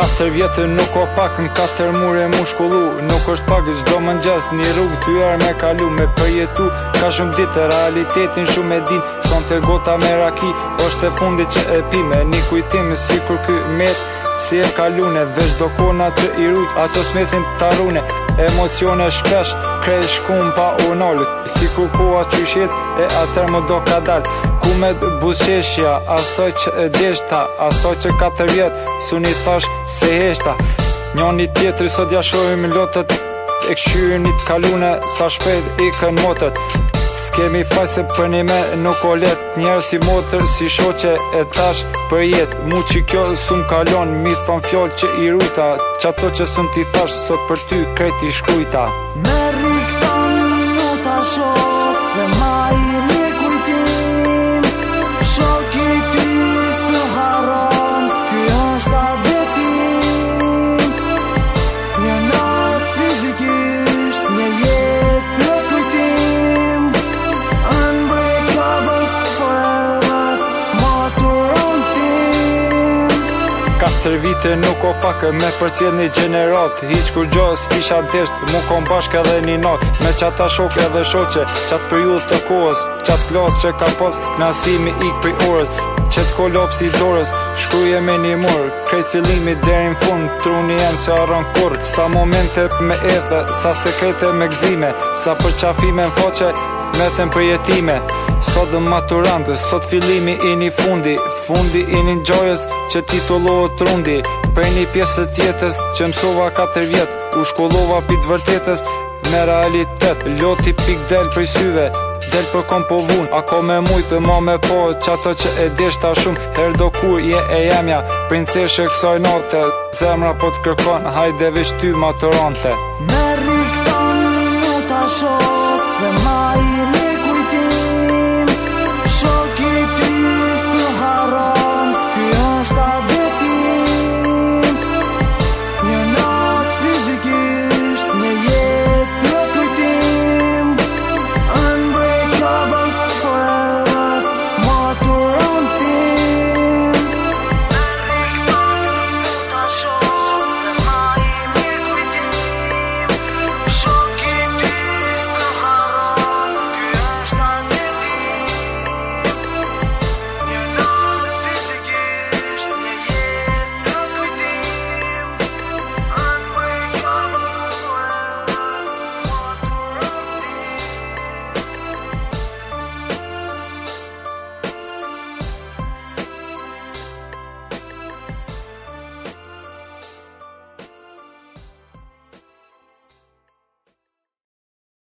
4 vjetë nuk o pak, në 4 mure mu shkollu. Nuk është pak çdo mëngjes, një rrugë tyar me kalu. Me përjetu ka shumë ditë, realitetin shumë e din. Son të gota me raki, është e fundi që e pi. Me një kujtim si kur ky met, si e kalune. Vesh do kona që i rujt, ato smesin t'arune. Emocione shpesh, krej shkum pa urnollit. Si kur koha që shet, e atër më do ka dal. Ku me buzqeshja, asoj që e deshta. Asoj që 4 vjet, su një thash se heshta. Njoni tjetri sot jashojmë lotët, e këshyri një t'kalune, sa shpejt ikën motët. S'kemi faj se për një me nuk o let. Njerë si motër, si shoqe e tash për jet. Mu që kjo s'm kalon, mi thon fjoll që i rujta. Qato që s'm t'i thash, sot për ty krejt i shkrujta. Me rikton minuta shok, dhe ma i një kujtim. Shok i tis të haron, kjo është adetim. Një not fizikisht, një jet në kujtim. Unbreakable forever, maturon tim. 4 vite nuk o pak, me përcjell një gjenerat. Hiq kur gjo s'kisha desht, mu kom bashk edhe një nat. Me qata shok edhe shoqe, qat periudhë të kohës. Qat klas që ka pas, knasimi ik prej orës. Qet kolop si dorës, shkruje me një mur. Krejt fillimi deri në fund, truni jem se arron kur. Sa momente me ethe, sa sekrete me gzime. Sa përqafime në foqe, meten për jetime. Sot dhe maturantës, sot fillimi i një fundi. Fundi i një gjojës që titullohet rundi. Për një pjesë të tjetës që mësova 4 vjet. U shkollova pit vërtetës me realitet. Loti pik del prej syve, del për kom po vun. Ako me mujtë ma me po, qato që e deshta shumë. Her do kur je e jamja, princeshe kësaj note. Zemra po t'kërkon, hajde vish ty maturante. Me rikton minuta shok, dhe ma i